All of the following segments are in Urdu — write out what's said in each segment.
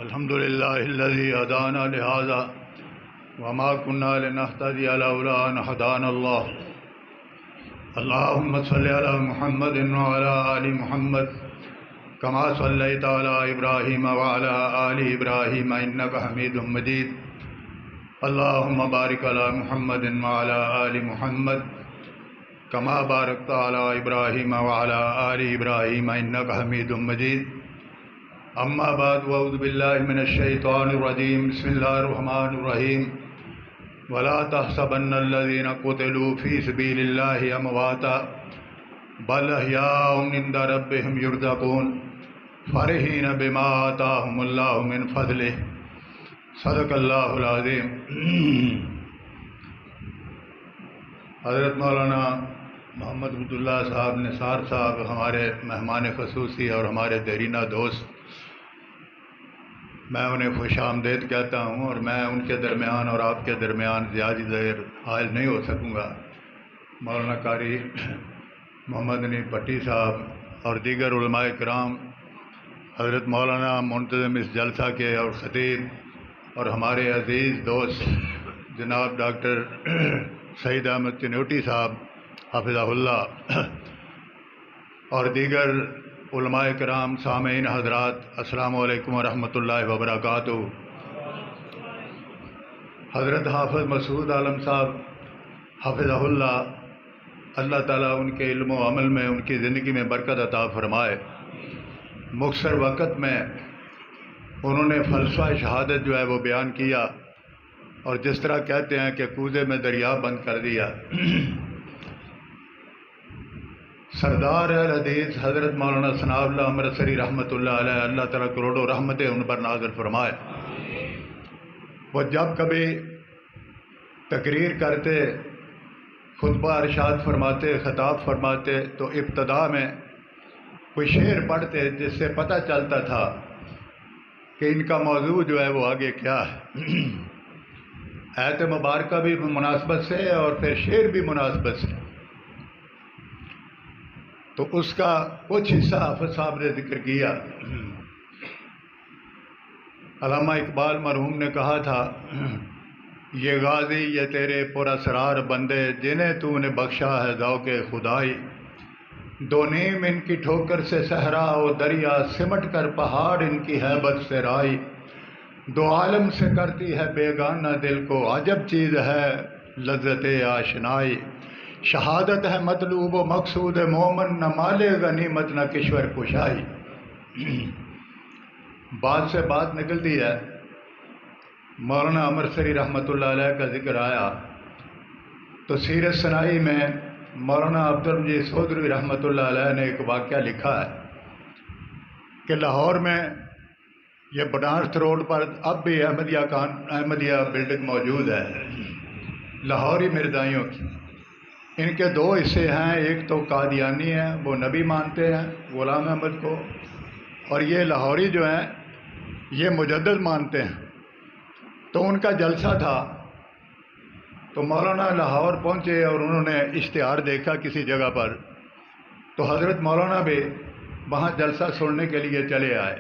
الحمد لله الذي هدانا لهذا وما كنا لنهتدي لولا أن هدانا الله. اللهم صل على محمد وعلى آل محمد كما صليت على إبراهيم وعلى آل إبراهيم إنك حميد مجيد. اللهم بارك على محمد وعلى آل محمد كما باركت على إبراهيم وعلى آل إبراهيم إنك حميد مجيد. اما بعد واعوذ باللہ من الشیطان الرجیم. بسم اللہ الرحمن الرحیم. ولا تحسبن الذين قتلوا في سبيل الله امواتا بل احیاء عند ربهم يرزقون فرحين بما آتاهم الله من فضله. صدق اللہ العظیم. حضرت مولانا محمد عبداللہ صاحب نثار صاحب ہمارے مہمان خصوصی اور ہمارے دیرینہ دوست، میں انہیں خوش آمدید کہتا ہوں، اور میں ان کے درمیان اور آپ کے درمیان زیادہ دیر حائل نہیں ہو سکوں گا. مولانا قاری محمد علی پٹی صاحب اور دیگر علماء کرام، حضرت مولانا منتظم اس جلسہ کے اور خطیب، اور ہمارے عزیز دوست جناب ڈاکٹر سعید احمد چنوٹی صاحب حافظہ اللہ، اور دیگر علماء کرام، سامعین حضرات، السلام علیکم ورحمۃ اللہ وبرکاتہ. حضرت حافظ مسعود عالم صاحب حافظہ اللہ، اللہ تعالیٰ ان کے علم و عمل میں، ان کی زندگی میں برکت عطا فرمائے. مختصر وقت میں انہوں نے فلسفہ شہادت جو ہے وہ بیان کیا، اور جس طرح کہتے ہیں کہ کوزے میں دریا بند کر دیا. سردار الحدیث حضرت مولانا ثناء اللہ امرتسری رحمۃ اللہ علیہ، اللہ تعالیٰ کروڑوں رحمتیں ان پر نازل فرمائے. وہ جب کبھی تقریر کرتے، خطبہ ارشاد فرماتے، خطاب فرماتے، تو ابتدا میں کوئی شعر پڑھتے جس سے پتہ چلتا تھا کہ ان کا موضوع جو ہے وہ آگے کیا ہے. آیت مبارکہ بھی مناسبت سے اور پھر شعر بھی مناسبت سے. تو اس کا کچھ حصہ حافظ صاحب نے ذکر کیا. علامہ اقبال مرحوم نے کہا تھا، یہ غازی یہ تیرے پر اسرار بندے جنہیں تو نے بخشا ہے ذوق خدائی. دو نیم ان کی ٹھوکر سے صحرا و دریا سمٹ کر پہاڑ ان کی ہیبت سے رائی. دو عالم سے کرتی ہے بیگانہ دل کو عجب چیز ہے لذت آشنائی. شہادت ہے مطلوب و مقصود مومن نہ مال غنیمت نہ کشور کشائی. بات سے بات نکلتی ہے. مولانا امرتسری رحمۃ اللہ علیہ کا ذکر آیا تو سیرت ثنائی میں مولانا عبدالمجید چودھری رحمۃ اللہ علیہ نے ایک واقعہ لکھا ہے کہ لاہور میں یہ بنارس روڈ پر اب بھی احمدیہ بلڈنگ موجود ہے، لاہوری مرزائیوں کی. ان کے دو حصے ہیں، ایک تو قادیانی ہیں، وہ نبی مانتے ہیں غلام احمد کو، اور یہ لاہوری جو ہیں یہ مجدد مانتے ہیں. تو ان کا جلسہ تھا، تو مولانا لاہور پہنچے اور انہوں نے اشتہار دیکھا کسی جگہ پر، تو حضرت مولانا بھی وہاں جلسہ سننے کے لیے چلے آئے.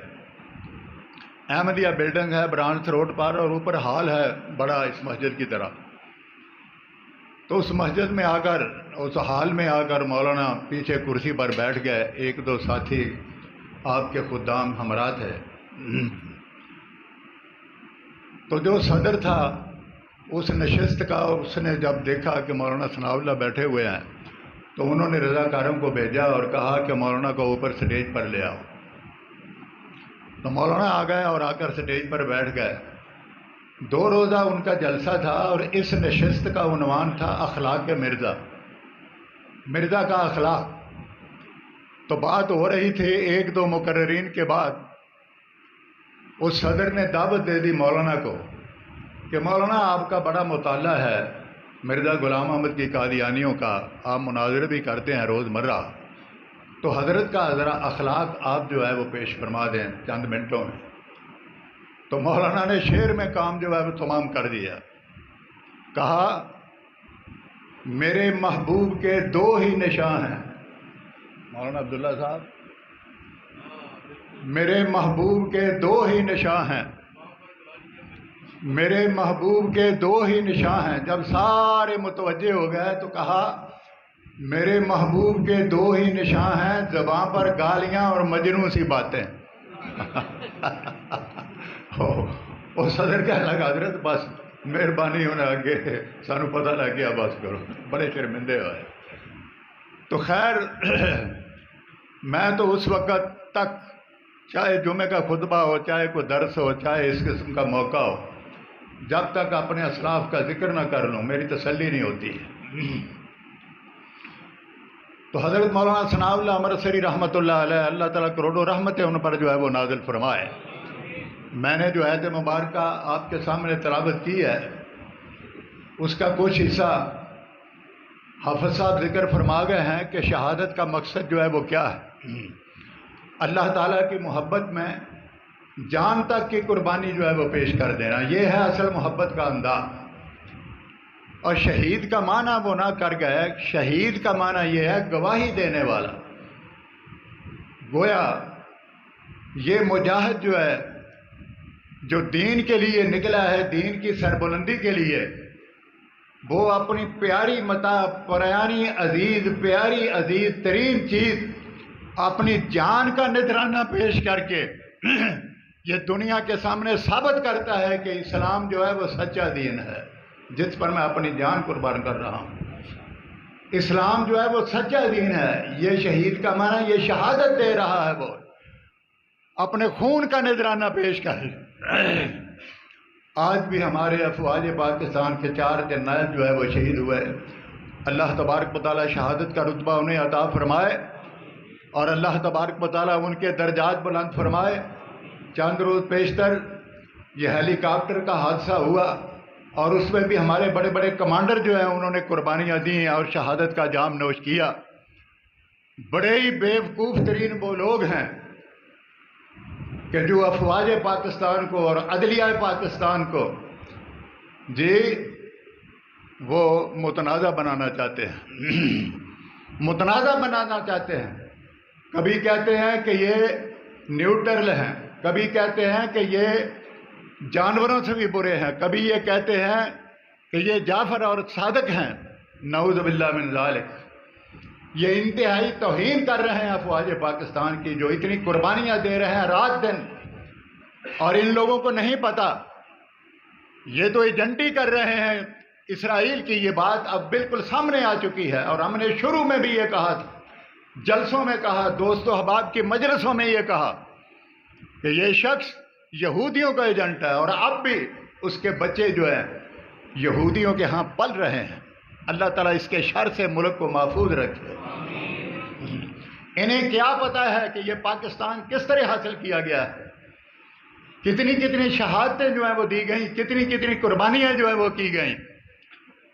احمدیہ بلڈنگ ہے برانس روڈ پر، اور اوپر ہال ہے بڑا اس مسجد کی طرح. تو اس مسجد میں آ کر، اس حال میں آ کر مولانا پیچھے کرسی پر بیٹھ گئے. ایک دو ساتھی آپ کے خدام ہمراہ تھے. تو جو صدر تھا اس نشست کا، اس نے جب دیکھا کہ مولانا ثناء اللہ بیٹھے ہوئے ہیں، تو انہوں نے رضاکاروں کو بھیجا اور کہا کہ مولانا کو اوپر سٹیج پر لے آؤ. تو مولانا آ گئے اور آ کر سٹیج پر بیٹھ گئے. 2 روزہ ان کا جلسہ تھا، اور اس نشست کا عنوان تھا اخلاق مرزا، مرزا کا اخلاق. تو بات ہو رہی تھی، 1-2 مقررین کے بعد اس صدر نے دعوت دے دی مولانا کو کہ مولانا آپ کا بڑا مطالعہ ہے مرزا غلام احمد کی قادیانیوں کا، آپ مناظرے بھی کرتے ہیں روزمرہ، تو حضرت کا ذرا اخلاق آپ جو ہے وہ پیش فرما دیں چند منٹوں میں. تو مولانا نے شعر میں کام جو ہے وہ تمام کر دیا. کہا، میرے محبوب کے 2 ہی نشان ہیں. مولانا عبداللہ صاحب میرے محبوب کے دو ہی نشاں ہیں، میرے محبوب کے دو ہی نشاں ہیں۔ جب سارے متوجہ ہو گئے تو کہا میرے محبوب کے دو ہی نشاں ہیں، زبان پر گالیاں اور مجنوں سی باتیں۔ وہ صدر کہنے لگا حضرت بس مہربانی ہونے لگے، سانو پتہ لگ گیا، بس کرو، بڑے شرمندے ہوئے۔ تو خیر میں تو اس وقت تک چاہے جمعے کا خطبہ ہو، چاہے کوئی درس ہو، چاہے اس قسم کا موقع ہو، جب تک اپنے اسلاف کا ذکر نہ کر لوں میری تسلی نہیں ہوتی ہے۔ تو حضرت مولانا ثناء اللہ امرتسری رحمۃ اللہ علیہ، اللہ تعالیٰ کروڑوں رحمتیں ان پر جو ہے وہ نازل فرمائے۔ میں نے جو آیت مبارکہ آپ کے سامنے تلاوت کی ہے، اس کا کچھ حصہ حافظ صاحب ذکر فرما گئے ہیں کہ شہادت کا مقصد جو ہے وہ کیا ہے۔ اللہ تعالیٰ کی محبت میں جان تک کی قربانی جو ہے وہ پیش کر دینا، یہ ہے اصل محبت کا انداز۔ اور شہید کا معنی وہ نہ کر گئے، شہید کا معنی یہ ہے گواہی دینے والا۔ گویا یہ مجاہد جو ہے، جو دین کے لیے نکلا ہے، دین کی سربلندی کے لیے، وہ اپنی پیاری متاع، پیاری عزیز ترین چیز اپنی جان کا نذرانہ پیش کر کے یہ دنیا کے سامنے ثابت کرتا ہے کہ اسلام جو ہے وہ سچا دین ہے جس پر میں اپنی جان قربان کر رہا ہوں۔ اسلام جو ہے وہ سچا دین ہے، یہ شہید کا معنی یہ شہادت دے رہا ہے، وہ اپنے خون کا نذرانہ پیش کر۔ آج بھی ہمارے افواج پاکستان کے 4 جرنیل جو ہے وہ شہید ہوئے، اللہ تبارک و تعالیٰ شہادت کا رتبہ انہیں عطا فرمائے اور اللہ تبارک و تعالیٰ ان کے درجات بلند فرمائے۔ چند روز پیشتر یہ ہیلی کاپٹر کا حادثہ ہوا اور اس میں بھی ہمارے بڑے بڑے کمانڈر جو ہیں انہوں نے قربانیاں دی ہیں اور شہادت کا جام نوش کیا۔ بڑے ہی بیوقوف ترین وہ لوگ ہیں کہ جو افواج پاکستان کو اور عدلیہ پاکستان کو وہ متنازع بنانا چاہتے ہیں، متنازع بنانا چاہتے ہیں۔ کبھی کہتے ہیں کہ یہ نیوٹرل ہیں، کبھی کہتے ہیں کہ یہ جانوروں سے بھی برے ہیں، کبھی یہ کہتے ہیں کہ یہ جعفر اور صادق ہیں، نعوذ باللہ من ذالک۔ یہ انتہائی توہین کر رہے ہیں افواج پاکستان کی، جو اتنی قربانیاں دے رہے ہیں رات دن، اور ان لوگوں کو نہیں پتا، یہ تو ایجنٹی کر رہے ہیں اسرائیل کی۔ یہ بات اب بالکل سامنے آ چکی ہے اور ہم نے شروع میں بھی یہ کہا تھا، جلسوں میں کہا، دوست و احباب کی مجلسوں میں یہ کہا کہ یہ شخص یہودیوں کا ایجنٹ ہے، اور اب بھی اس کے بچے جو ہیں یہودیوں کے ہاں پل رہے ہیں۔ اللہ تعالیٰ اس کے شر سے ملک کو محفوظ رکھے۔ انہیں کیا پتا ہے کہ یہ پاکستان کس طرح حاصل کیا گیا ہے، کتنی کتنی شہادتیں جو ہیں وہ دی گئیں، کتنی کتنی قربانیاں جو ہیں وہ کی گئیں۔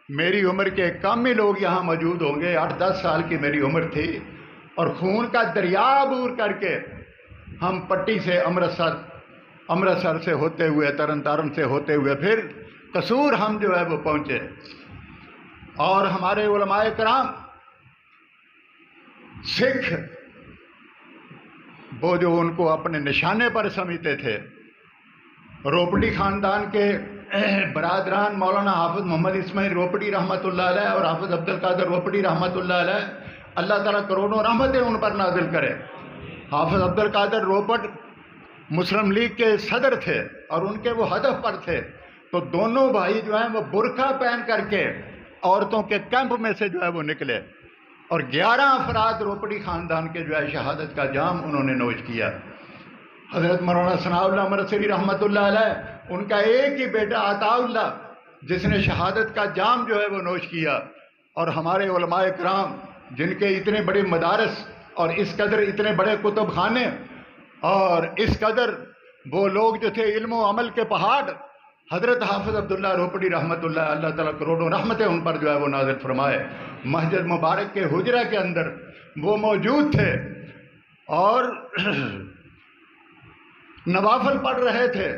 میری عمر کے کم ہی لوگ یہاں موجود ہوں گے، 8-10 سال کی میری عمر تھی، اور خون کا دریا عبور کر کے ہم پٹی سے امرتسر سے ہوتے ہوئے، ترن تارن سے ہوتے ہوئے پھر قصور ہم جو ہے وہ پہنچے، اور ہمارے علماء کرام سکھ وہ جو ان کو اپنے نشانے پر سمجھتے تھے، روپڑی خاندان کے برادران مولانا حافظ محمد اسماعیل روپڑی رحمۃ اللہ علیہ اور حافظ عبد القادر روپڑی رحمۃ اللہ علیہ، اللہ تعالیٰ کروڑوں رحمتیں ان پر نازل کرے۔ حافظ عبد القادر روپڑ مسلم لیگ کے صدر تھے اور ان کے وہ ہدف پر تھے، تو دونوں بھائی جو ہیں وہ برقع پہن کر کے عورتوں کے کیمپ میں سے جو ہے وہ نکلے، اور 11 افراد روپڑی خاندان کے جو ہے شہادت کا جام انہوں نے نوش کیا۔ حضرت مولانا ثناء اللہ امرتسری رحمۃ اللہ علیہ، ان کا ایک ہی بیٹا عطاء اللہ جس نے شہادت کا جام جو ہے وہ نوش کیا، اور ہمارے علماء کرام جن کے اتنے بڑے مدارس اور اس قدر اتنے بڑے کتب خانے اور اس قدر وہ لوگ جو تھے علم و عمل کے پہاڑ، حضرت حافظ عبداللہ روپڑی رحمۃ اللہ، اللہ تعالیٰ کروڑوں رحمتیں ان پر جو ہے وہ نازل فرمائے، مسجد مبارک کے حجرہ کے اندر وہ موجود تھے اور نوافل پڑھ رہے تھے۔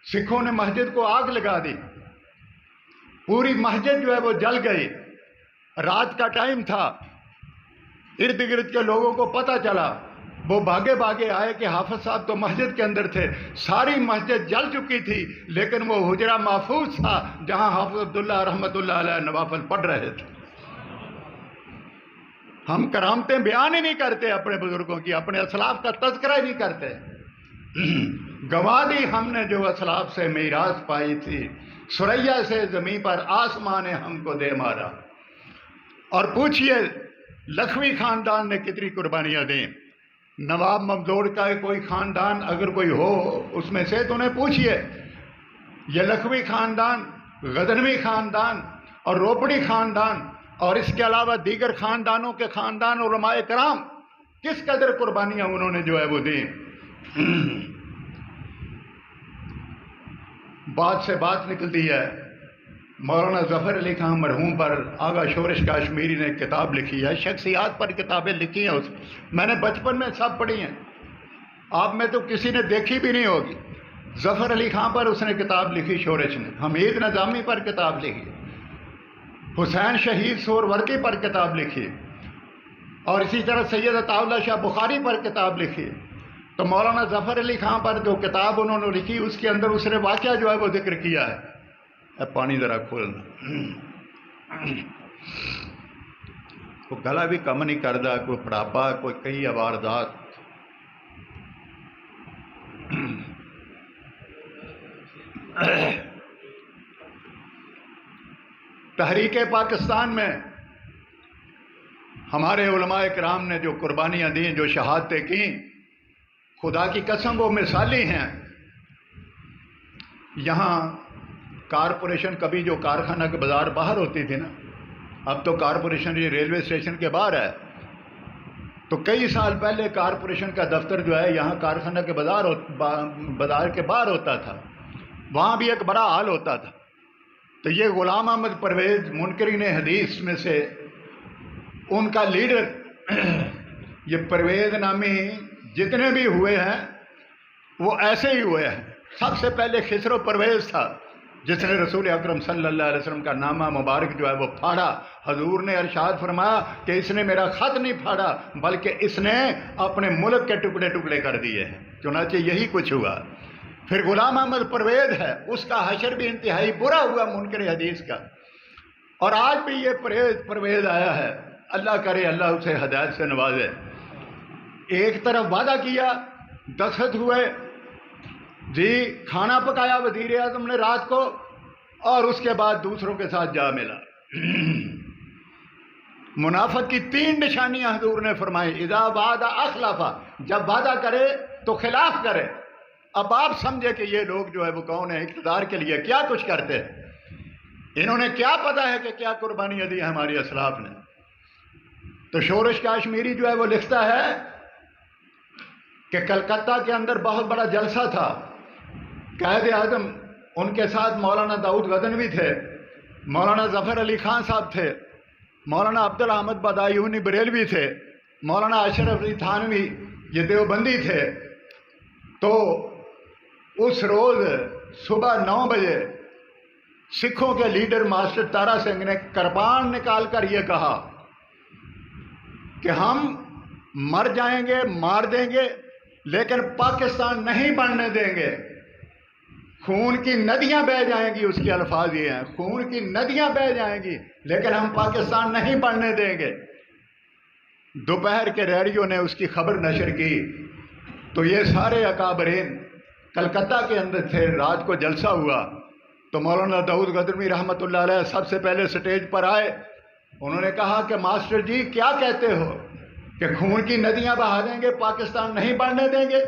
سکھوں نے مسجد کو آگ لگا دی، پوری مسجد جو ہے وہ جل گئی، رات کا ٹائم تھا، ارد گرد کے لوگوں کو پتہ چلا، وہ بھاگے بھاگے آئے کہ حافظ صاحب تو مسجد کے اندر تھے، ساری مسجد جل چکی تھی، لیکن وہ حجرہ محفوظ تھا جہاں حافظ عبداللہ رحمۃ اللہ علیہ نوافل پڑھ رہے تھے۔ ہم کرامتیں بیان ہی نہیں کرتے اپنے بزرگوں کی، اپنے اسلاف کا تذکرہ ہی نہیں کرتے۔ گوا دی ہم نے جو اسلاف سے میراث پائی تھی، سریا سے زمین پر آسمان نے ہم کو دے مارا۔ اور پوچھئے لکھوی خاندان نے کتنی قربانیاں دیں، نواب ممدوڑ کا کوئی خاندان اگر کوئی ہو اس میں سے تو انہیں پوچھئے، یہ لکھوی خاندان، غزنوی خاندان اور روپڑی خاندان اور اس کے علاوہ دیگر خاندانوں کے خاندان علماء کرام کس قدر قربانیاں انہوں نے جو ہے وہ دیں۔ بات سے بات نکلتی ہے، مولانا ظفر علی خان مرحوم پر آغا شورش کاشمیری نے کتاب لکھی ہے، شخصیات پر کتابیں لکھی ہیں، میں نے بچپن میں سب پڑھی ہیں، آپ میں تو کسی نے دیکھی بھی نہیں ہوگی۔ ظفر علی خان پر اس نے کتاب لکھی شورش نے، حمید نظامی پر کتاب لکھی، حسین شہید سہروردی پر کتاب لکھی، اور اسی طرح سید عطا اللہ شاہ بخاری پر کتاب لکھی۔ تو مولانا ظفر علی خان پر جو کتاب انہوں نے لکھی اس کے اندر اس نے واقعہ جو ہے وہ ذکر کیا ہے۔ پانی ذرا کھولنا، کوئی گلا بھی کم نہیں کرتا، کوئی پڑھاپا، کوئی کئی واردات۔ تحریک پاکستان میں ہمارے علماء کرام نے جو قربانیاں دیں، جو شہادتیں کیں، خدا کی قسم وہ مثالی ہیں۔ یہاں کارپوریشن کبھی جو کارخانہ کے بازار باہر ہوتی تھی نا، اب تو کارپوریشن یہ ریلوے اسٹیشن کے باہر ہے، تو کئی سال پہلے کارپوریشن کا دفتر جو ہے یہاں کارخانہ کے بازار کے باہر ہوتا تھا، وہاں بھی ایک بڑا ہال ہوتا تھا۔ تو یہ غلام احمد پرویز منکرین حدیث میں سے ان کا لیڈر، یہ پرویز نامی جتنے بھی ہوئے ہیں وہ ایسے ہی ہوئے ہیں۔ سب سے پہلے خسرو پرویز تھا جس نے رسول اکرم صلی اللہ علیہ وسلم کا نامہ مبارک جو ہے وہ پھاڑا۔ حضور نے ارشاد فرمایا کہ اس نے میرا خط نہیں پھاڑا بلکہ اس نے اپنے ملک کے ٹکڑے ٹکڑے کر دیے ہیں، چنانچہ یہی کچھ ہوا۔ پھر غلام احمد پرویز ہے، اس کا حشر بھی انتہائی برا ہوا منکر حدیث کا، اور آج بھی یہ پرویز آیا ہے، اللہ کرے اللہ اسے ہدایت سے نوازے۔ ایک طرف وعدہ کیا، دستخط ہوئے، جی کھانا پکایا وزیر اعظم نے رات کو، اور اس کے بعد دوسروں کے ساتھ جا ملا۔ منافق کی 3 نشانیاں حضور نے فرمائی، اذا وعد اخلف، جب وعدہ کرے تو خلاف کرے۔ اب آپ سمجھے کہ یہ لوگ جو ہے وہ کون ہیں، اقتدار کے لیے کیا کچھ کرتے ہیں، انہوں نے کیا پتا ہے کہ کیا قربانیاں دی ہماری اسلاف نے۔ تو شورش کاشمیری جو ہے وہ لکھتا ہے کہ کلکتہ کے اندر بہت بڑا جلسہ تھا، قائد اعظم ان کے ساتھ مولانا داؤد غزنوی تھے، مولانا ظفر علی خان صاحب تھے، مولانا عبدالحمد بدایونی بریلوی تھے، مولانا اشرف علی تھانوی یہ دیوبندی تھے۔ تو اس روز صبح 9 بجے سکھوں کے لیڈر ماسٹر تارا سنگھ نے کرپان نکال کر یہ کہا کہ ہم مر جائیں گے، مار دیں گے، لیکن پاکستان نہیں بننے دیں گے، خون کی ندیاں بہہ جائیں گی۔ اس کے الفاظ یہ ہیں، خون کی ندیاں بہہ جائیں گی لیکن ہم پاکستان نہیں بننے دیں گے۔ دوپہر کے ریڈیو نے اس کی خبر نشر کی تو یہ سارے اکابرین کلکتہ کے اندر تھے، رات کو جلسہ ہوا تو مولانا داؤد غزنوی رحمۃ اللہ علیہ سب سے پہلے سٹیج پر آئے، انہوں نے کہا کہ ماسٹر جی کیا کہتے ہو کہ خون کی ندیاں بہا دیں گے، پاکستان نہیں بننے دیں گے؟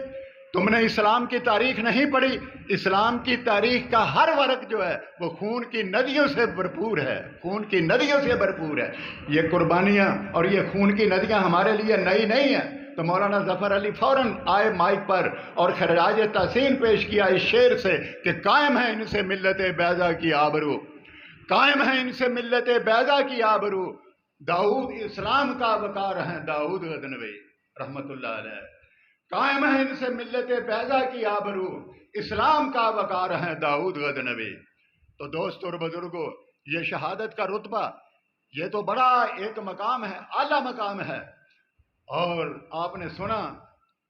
تم نے اسلام کی تاریخ نہیں پڑھی، اسلام کی تاریخ کا ہر ورق جو ہے وہ خون کی ندیوں سے بھرپور ہے، خون کی ندیوں سے بھرپور ہے۔ یہ قربانیاں اور یہ خون کی ندیاں ہمارے لیے نئی نہیں ہیں۔ تو مولانا ظفر علی فوراً آئے مائک پر اور خراج تحسین پیش کیا اس شعر سے کہ قائم ہے ان سے ملت بیضا کی آبرو، قائم ہے ان سے ملت بیضا کی آبرو، داؤد اسلام کا وقار ہیں داؤد غزنوی رحمۃ اللہ علیہ، قائم ہے ان سے ملت بیضا کی آبرو، اسلام کا وقار ہیں داؤد غزنوی۔ تو دوست اور بزرگوں، یہ شہادت کا رتبہ یہ تو بڑا ایک مقام ہے، اعلیٰ مقام ہے۔ اور آپ نے سنا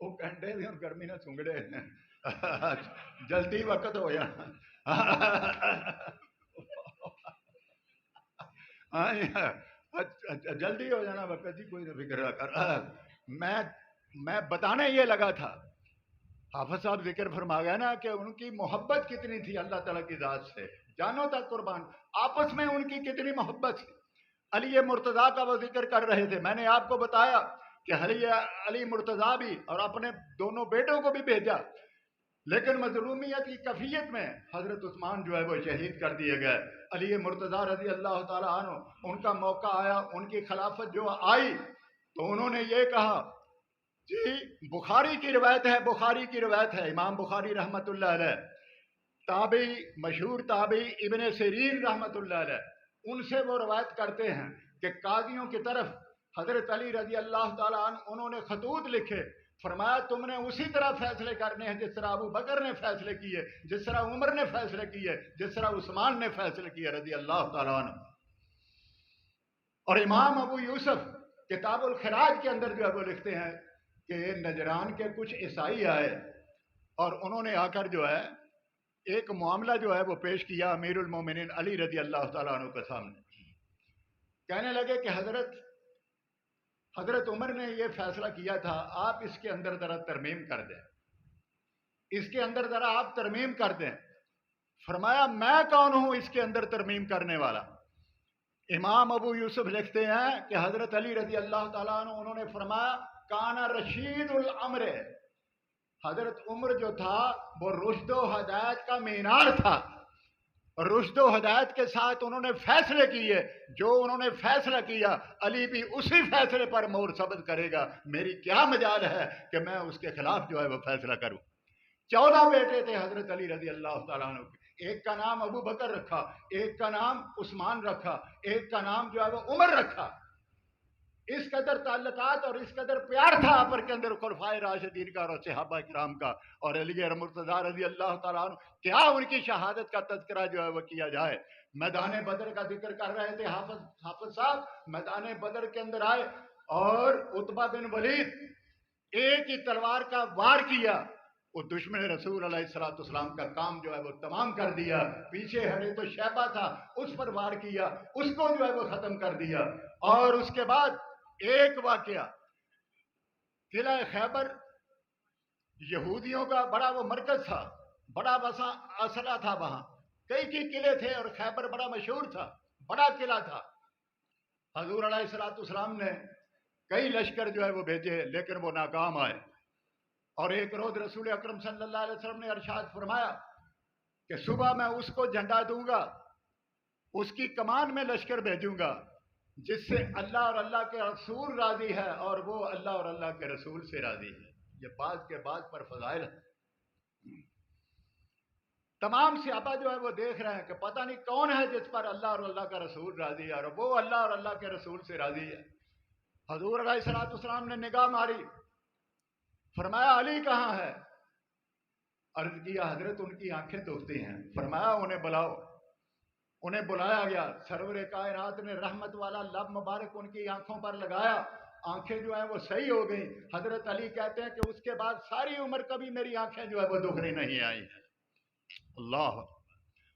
وہ کنڈے بھی ہوں گرمی نہ سنگڑے جلدی وقت ہو جانا ہاں جلدی ہو جانا وقت جی، کوئی نہ فکر نہ کر. میں بتانے یہ لگا تھا، حافظ صاحب ذکر فرما گیا نا کہ ان کی محبت کتنی تھی اللہ تعالیٰ کی ذات سے، جانو تک قربان، آپس میں ان کی کتنی محبت تھی. علی مرتضیٰ کا وہ ذکر کر رہے تھے، میں نے آپ کو بتایا کہ علی مرتضیٰ بھی اور اپنے دونوں بیٹوں کو بھی بھیجا، لیکن مظلومیت کی کفیت میں حضرت عثمان جو ہے وہ شہید کر دیے گئے. علی مرتضیٰ رضی اللہ تعالیٰ عنہ، ان کا موقع آیا، ان کی خلافت جو آئی تو انہوں نے یہ کہا جی، بخاری کی روایت ہے، بخاری کی روایت ہے، امام بخاری رحمۃ اللہ علیہ، تابعی، مشہور تابعی ابن سیرین رحمۃ اللہ علیہ، ان سے وہ روایت کرتے ہیں کہ قاضیوں کی طرف حضرت علی رضی اللہ تعالیٰ عنہ انہوں نے خطوط لکھے، فرمایا تم نے اسی طرح فیصلے کرنے ہیں جس طرح ابو بکر نے فیصلے کیے، جس طرح عمر نے فیصلے کیے، جس طرح عثمان نے فیصلے کیے رضی اللہ تعالیٰ عنہ. اور امام ابو یوسف کتاب الخراج کے اندر جو ہے وہ لکھتے ہیں کہ نجران کے کچھ عیسائی آئے اور انہوں نے آ کر جو ہے ایک معاملہ جو ہے وہ پیش کیا امیر المومنین علی رضی اللہ تعالیٰ عنہ کے سامنے. کہنے لگے کہ حضرت عمر نے یہ فیصلہ کیا تھا، آپ اس کے اندر ذرا ترمیم کر دیں، اس کے اندر ذرا آپ ترمیم کر دیں. فرمایا میں کون ہوں اس کے اندر ترمیم کرنے والا؟ امام ابو یوسف لکھتے ہیں کہ حضرت علی رضی اللہ تعالیٰ عنہ انہوں نے فرمایا کانا رشید الامر، حضرت عمر جو تھا وہ رشد و ہدایت کا مینار تھا، رشد و ہدایت کے ساتھ انہوں نے فیصلے کیے، جو انہوں نے فیصلہ کیا علی بھی اسی فیصلے پر مہر ثبت کرے گا. میری کیا مجال ہے کہ میں اس کے خلاف جو ہے وہ فیصلہ کروں. 14 بیٹے تھے حضرت علی رضی اللہ تعالیٰ عنہ کے، ایک کا نام ابو بکر رکھا، ایک کا نام عثمان رکھا، ایک کا نام جو ہے وہ عمر رکھا. اس قدر تعلقات اور اس قدر پیار تھا آپر کے اندر خلفائے راشدین کا اور صحابہ کرام کا. اور علی مرتضیٰ رضی اللہ تعالیٰ عنہ، کیا ان کی شہادت کا تذکرہ جو ہے وہ کیا جائے. میدان بدر کا ذکر کر رہے تھے حافظ صاحب، میدان بدر کے اندر آئے اور عتبہ بن ولید ایک ہی تلوار کا وار کیا، وہ دشمن رسول علیہ الصلوۃ والسلام کا کام جو ہے وہ تمام کر دیا. پیچھے ہٹے تو شیبہ تھا، اس پر وار کیا، اس کو جو ہے وہ ختم کر دیا. اور اس کے بعد ایک واقعہ، قلعہ خیبر یہودیوں کا بڑا وہ مرکز تھا، بڑا وسا اسلحہ تھا، وہاں کئی قلعے تھے اور خیبر بڑا مشہور تھا، بڑا قلعہ تھا. حضور علیہ الصلوۃ والسلام نے کئی لشکر جو ہے وہ بھیجے لیکن وہ ناکام آئے. اور ایک روز رسول اکرم صلی اللہ علیہ وسلم نے ارشاد فرمایا کہ صبح میں اس کو جھنڈا دوں گا، اس کی کمان میں لشکر بھیجوں گا جس سے اللہ اور اللہ کے رسول راضی ہے اور وہ اللہ اور اللہ کے رسول سے راضی ہے. یہ بعض کے بعض پر فضائل ہے. تمام صحابہ جو ہے وہ دیکھ رہے ہیں کہ پتہ نہیں کون ہے جس پر اللہ اور اللہ کا رسول راضی ہے، اور وہ اللہ اور اللہ کے رسول سے راضی ہے. حضور علیہ الصلوۃ والسلام نے نگاہ ماری، فرمایا علی کہاں ہے؟ عرض کیا حضرت ان کی آنکھیں دکھتی ہیں. فرمایا انہیں بلاؤ. انہیں بلایا گیا، سرور کائنات نے رحمت والا لب مبارک ان کی آنکھوں پر لگایا، آنکھیں جو ہیں وہ صحیح ہو گئیں. حضرت علی کہتے ہیں کہ اس کے بعد ساری عمر کبھی میری آنکھیں جو ہے وہ دکھنی نہیں آئی ہیں. اللہ.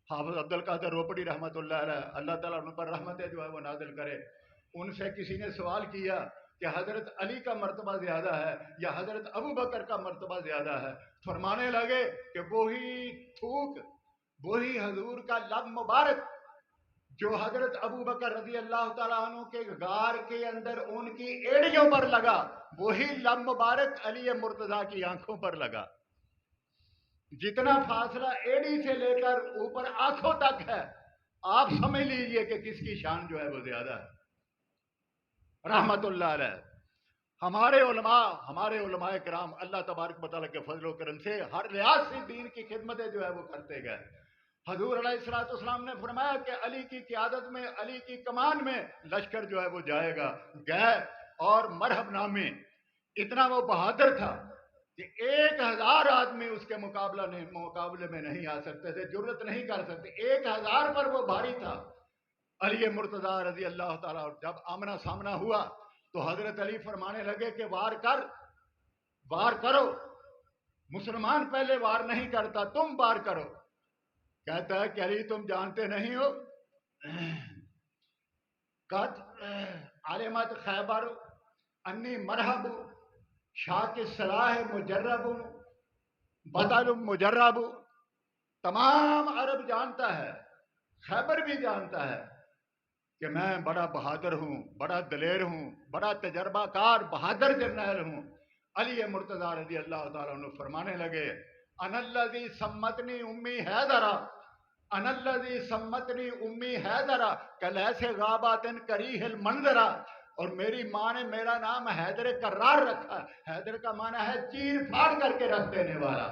حافظ عبد القادر روپڑی رحمۃ اللہ علیہ، اللہ تعالیٰ ان پر رحمتیں جو ہے وہ نازل کرے، ان سے کسی نے سوال کیا کہ حضرت علی کا مرتبہ زیادہ ہے یا حضرت ابو بکر کا مرتبہ زیادہ ہے؟ فرمانے لگے کہ وہی تھوک، وہی حضور کا لب مبارک جو حضرت ابو بکر رضی اللہ تعالیٰ عنہ کے غار کے اندر ان کی ایڑیوں پر لگا، وہی لب مبارک علی مرتضیٰ کی آنکھوں پر لگا. جتنا فاصلہ ایڑی سے لے کر اوپر آنکھوں تک ہے، آپ سمجھ لیجئے کہ کس کی شان جو ہے وہ زیادہ ہے. رحمت اللہ علیہ. ہمارے علماء کرام اللہ تبارک و تعالیٰ کے فضل و کرم سے ہر لحاظ سے دین کی خدمتیں جو ہے وہ کرتے گئے. حضور علیہ الصلوۃ والسلام نے فرمایا کہ علی کی قیادت میں، علی کی کمان میں لشکر جو ہے وہ جائے گا. گئے اور مرحب نامے، اتنا وہ بہادر تھا کہ 1000 آدمی اس کے مقابلے میں نہیں آ سکتے تھے، جرت نہیں کر سکتے. 1000 پر وہ بھاری تھا. علی مرتضیٰ رضی اللہ تعالیٰ. جب آمنا سامنا ہوا تو حضرت علی فرمانے لگے کہ وار کر. وار کرو. مسلمان پہلے وار نہیں کرتا، تم وار کرو. کہتا ہے کہ علی تم جانتے نہیں ہو قد علمت خیبر انی مرحب شاک صلاح مجرب بدل مجرب. تمام عرب جانتا ہے، خیبر بھی جانتا ہے کہ میں بڑا بہادر ہوں، بڑا دلیر ہوں، بڑا تجربہ کار بہادر جرنیل ہوں. علی مرتضیٰ رضی اللہ تعالیٰ عنہ فرمانے لگے انا الذی سمتنی امی حیدرا، انا الذی سمتنی امی حیدرا کلیس غابات کریہ المنظرا. اور میری ماں نے میرا نام حیدر کرار رکھا. حیدر کا معنی ہے چیر پھاڑ کر کے رکھ دینے والا،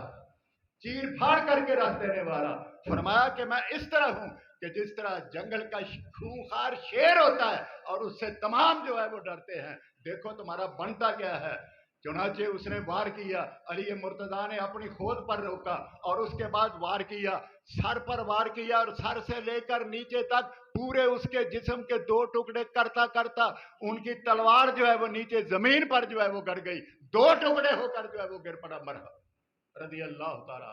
چیر پھاڑ کر کے رکھ دینے والا. فرمایا کہ میں اس طرح ہوں کہ جس طرح جنگل کا خونخوار شیر ہوتا ہے اور اس سے تمام جو ہے وہ ڈرتے ہیں. دیکھو تمہارا بنتا کیا ہے. چنانچہ اس نے وار کیا. علی مرتضیٰ نے اپنی کھود پر روکا اور اس کے بعد وار کیا. سر پر وار کیا اور سر سے لے کر نیچے تک پورے اس کے جسم کے 2 ٹکڑے کرتا کرتا ان کی تلوار جو ہے وہ نیچے زمین پر جو ہے وہ گر گئی. 2 ٹکڑے ہو کر جو ہے وہ گر پڑا. مرحبا رضی اللہ تعالیٰ.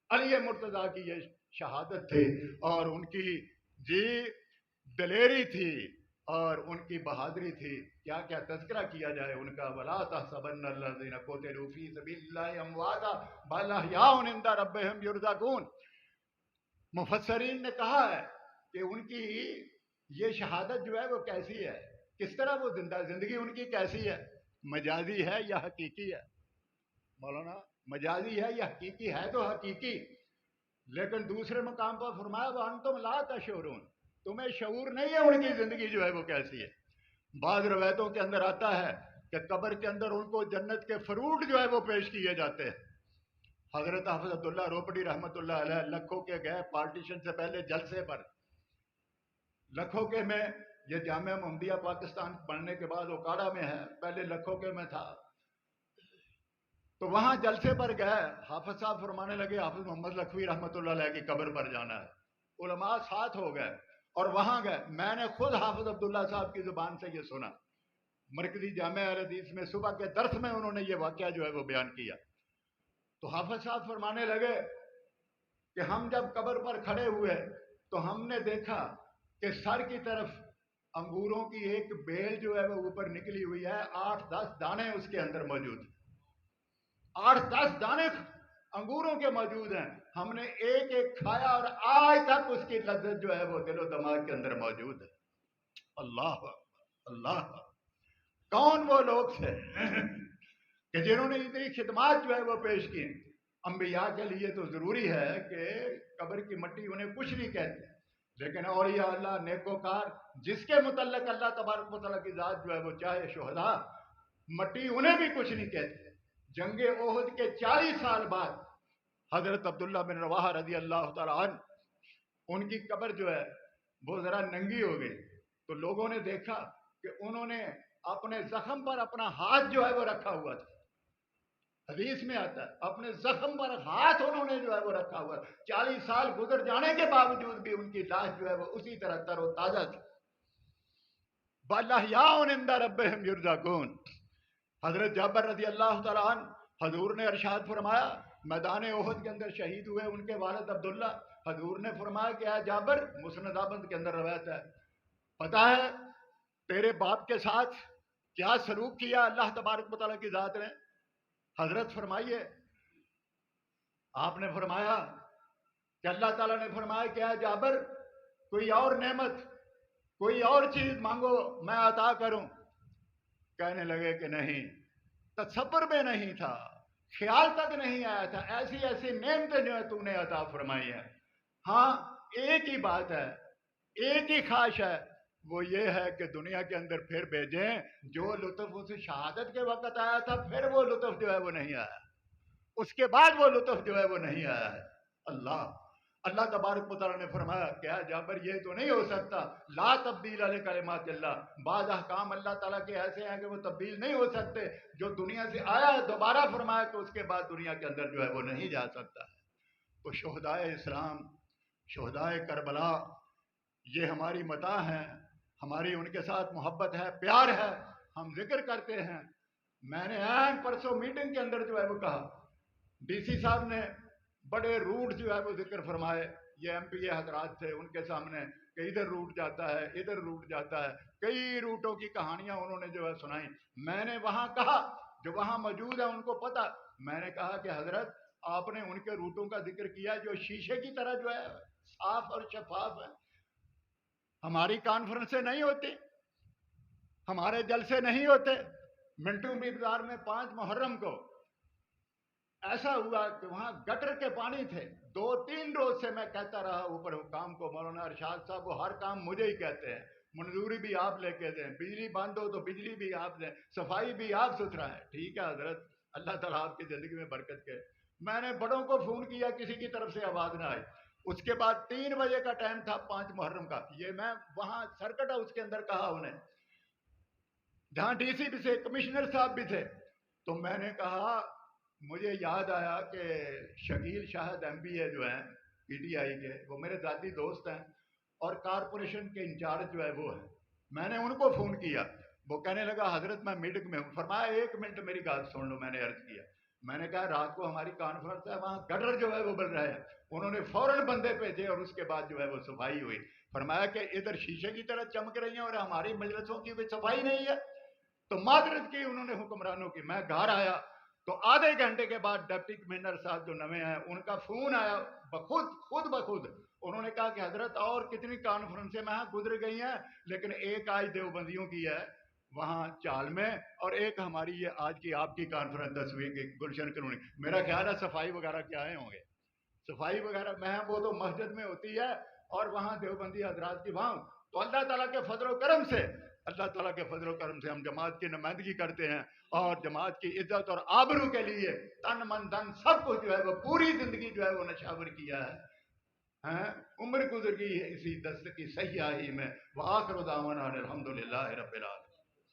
علی مرتضیٰ کی یہ شہادت تھی اور ان کی دلیری تھی اور ان کی بہادری تھی. کیا کیا تذکرہ کیا جائے ان کا. وَلَا تَحْسَبَنَّ الَّذِينَ قُتِلُوا فِي سَبِيلِ اللَّهِ أَمْوَاتًا بَلْ أَحْيَاءٌ عِندَ رَبِّهِمْ يُرْزَقُونَ. مفسرین نے کہا ہے کہ ان کی یہ شہادت جو ہے وہ کیسی ہے، کس طرح وہ زندگی ان کی کیسی ہے. مجازی ہے یا حقیقی ہے مولانا؟ مجازی ہے یا حقیقی ہے؟ تو حقیقی. لیکن دوسرے مقام پر فرمایا وَأَنْتُمْ لَا تَشْعُرُونَ، تمہیں شعور نہیں ہے ان کی زندگی جو ہے وہ کیسی ہے. بعض روایتوں کے اندر آتا ہے کہ قبر کے اندر ان کو جنت کے فروٹ جو ہے وہ پیش کیے جاتے ہیں. حضرت حافظ عبداللہ روپڑی رحمۃ اللہ علیہ لکھو کے گئے پارٹیشن سے پہلے جلسے پر. لکھو کے میں یہ جامعہ محمدیہ پاکستان پڑھنے کے بعد اوکاڑا میں ہے، پہلے لکھو کے میں تھا. تو وہاں جلسے پر گئے. حافظ صاحب فرمانے لگے حافظ محمد لکھوی رحمۃ اللہ علیہ کی قبر پر جانا ہے. علماء ساتھ ہو گئے اور وہاں گئے. میں نے خود حافظ عبداللہ صاحب کی زبان سے یہ سنا. مرکزی جامعہ اہل حدیث میں صبح کے درس میں انہوں نے یہ واقعہ جو ہے وہ بیان کیا. تو حافظ صاحب فرمانے لگے کہ ہم جب قبر پر کھڑے ہوئے تو ہم نے دیکھا کہ سر کی طرف انگوروں کی ایک بیل جو ہے وہ اوپر نکلی ہوئی ہے. 8-10 دانے اس کے اندر موجود ہیں. 8-10 دانے انگوروں کے موجود ہیں. ہم نے ایک ایک کھایا اور آج تک اس کی لذت جو ہے وہ دل و دماغ کے اندر موجود ہے. اللہ اللہ. کون وہ لوگ تھے کہ جنہوں نے اتنی خدمات جو ہے وہ پیش کی. انبیاء کے لیے تو ضروری ہے کہ قبر کی مٹی انہیں کچھ نہیں کہتے، لیکن اولیاء اللہ نیکوکار جس کے متعلق اللہ تبارک و تعالیٰ کی ذات جو ہے وہ چاہے شہداء، مٹی انہیں بھی کچھ نہیں کہتے. جنگ احد کے 40 سال بعد حضرت عبداللہ بن رواحہ رضی اللہ تعالیٰ عنہ ان کی قبر جو ہے وہ ذرا ننگی ہو گئی. تو لوگوں نے دیکھا کہ انہوں نے اپنے زخم پر اپنا ہاتھ جو ہے وہ رکھا ہوا تھا. حدیث میں آتا ہے اپنے زخم پر ہاتھ انہوں نے جو ہے وہ رکھا ہوا. 40 سال گزر جانے کے باوجود بھی ان کی لاش جو ہے وہ اسی طرح تر و تازہ تھی. بَلْ أَحْيَاءٌ عِندَ رَبِّهِمْ يُرْزَقُونَ. حضرت جابر رضی اللہ تعالیٰ عنہ حضور نے ارشاد فرمایا میدان احد کے اندر شہید ہوئے ان کے والد عبداللہ. حضور نے فرمایا کہ اے جابر، مسند احمد کے اندر روایت ہے، پتہ ہے تیرے باپ کے ساتھ کیا سلوک کیا اللہ تبارک و تعالیٰ کی ذات نے؟ حضرت فرمائیے. آپ نے فرمایا کہ اللہ تعالیٰ نے فرمایا کہ اے جابر کوئی اور نعمت، کوئی اور چیز مانگو میں عطا کروں. کہنے لگے کہ نہیں، تصور میں نہیں تھا، خیال تک نہیں آیا تھا. ایسی ایسی نعمتیں جو ہے تو نے عطا فرمائی ہے. ہاں ایک ہی بات ہے، ایک ہی خواہش ہے، وہ یہ ہے کہ دنیا کے اندر پھر بھیجیں. جو لطف اس شہادت کے وقت آیا تھا پھر وہ لطف جو ہے وہ نہیں آیا، اس کے بعد وہ لطف جو ہے وہ نہیں آیا ہے. اللہ تبارک و تعالیٰ نے فرمایا کیا جابر یہ تو نہیں ہو سکتا، لا تبدیل لکلمات اللہ. بعض احکام اللہ تعالیٰ کے ایسے ہیں کہ وہ تبدیل نہیں ہو سکتے. جو دنیا سے آیا ہے دوبارہ فرمایا تو اس کے بعد دنیا کے اندر جو ہے وہ نہیں جا سکتا. تو شہدائے اسلام، شہدائے کربلا، یہ ہماری متاع ہیں، ہماری ان کے ساتھ محبت ہے، پیار ہے. ہم ذکر کرتے ہیں میں نے پرسوں میٹنگ کے اندر جو ہے وہ کہا، ڈی سی صاحب نے بڑے روٹ جو ہے وہ ذکر فرمائے، یہ ایم پی اے حضرات تھے ان کے سامنے کہ ادھر روٹ جاتا ہے ادھر روٹ جاتا ہے، کئی روٹوں کی کہانیاں انہوں نے جو ہے سنائی۔ میں نے وہاں کہا، جو وہاں موجود ہے ان کو پتا، میں نے کہا کہ حضرت آپ نے ان کے روٹوں کا ذکر کیا جو شیشے کی طرح جو ہے صاف اور شفاف ہے۔ ہماری کانفرنسیں نہیں ہوتی، ہمارے جلسے نہیں ہوتے۔ منٹو بازار میں 5 محرم کو ایسا ہوا کہ وہاں گٹر کے پانی تھے، 2-3 روز سے میں کہتا رہا اوپر حکام کو، مولانا ارشاد صاحب وہ ہر کام مجھے ہی کہتے ہیں، منظوری بھی آپ لے کے دیں، بجلی بند ہو تو بجلی بھی آپ دیں، صفائی بھی آپ ستھرا ہے۔ ٹھیک ہے حضرت، اللہ تعالیٰ آپ کی زندگی میں برکت کرے۔ میں نے بڑوں کو فون کیا، کسی کی طرف سے آواز نہ آئی۔ اس کے بعد 3 بجے کا ٹائم تھا 5 محرم کا، یہ میں وہاں سرکٹ ہاؤس کے اندر کہا انہیں، جہاں ڈی سی بھی سے کمشنر صاحب بھی تھے، تو میں نے کہا مجھے یاد آیا کہ شکیل شاہد ایم پی اے جو ہیں پی ٹی آئی کے، وہ میرے ذاتی دوست ہیں اور کارپوریشن کے انچارج جو ہے وہ ہے۔ میں نے ان کو فون کیا، وہ کہنے لگا حضرت میں میٹنگ میں ہوں۔ فرمایا 1 منٹ میری بات سن لو۔ میں نے عرض کیا، میں نے کہا رات کو ہماری کانفرنس ہے، وہاں گٹر جو ہے وہ بن رہے ہیں۔ انہوں نے فوراً بندے بھیجے اور اس کے بعد جو ہے وہ صفائی ہوئی۔ فرمایا کہ ادھر شیشے کی طرح چمک رہی ہیں اور ہماری مجلسوں کی بھی صفائی نہیں ہے۔ تو معذرت کی انہوں نے حکمرانوں کی۔ میں گھر آیا تو آدھے گھنٹے کے بعد ڈپٹی کمشنر صاحب جو نویں ہیں ان کا فون آیا، خود بخود انہوں نے کہا کہ حضرت اور کتنی کانفرنسیں میں گزر گئی ہیں، لیکن ایک آج دیوبندیوں کی ہے وہاں چال میں، اور ایک ہماری یہ آج کی آپ کی کانفرنس 10ویں کی گلشن کالونی۔ میرا خیال ہے صفائی وغیرہ کیا آئے ہوں گے، صفائی وغیرہ میں وہ تو مسجد میں ہوتی ہے اور وہاں دیوبندی حضرات کی وہاں۔ تو اللہ تعالیٰ کے فضل و کرم سے، اللہ تعالیٰ کے فضل و کرم سے ہم جماعت کی نمائندگی کرتے ہیں اور جماعت کی عزت اور آبرو کے لیے تن من دھن سب کچھ جو ہے وہ پوری زندگی جو ہے وہ نشاور کیا ہے۔ عمر گزر گئی ہے اسی دست کی سیاہی میں۔ وآخر دعوانا الحمدللہ رب العالمین۔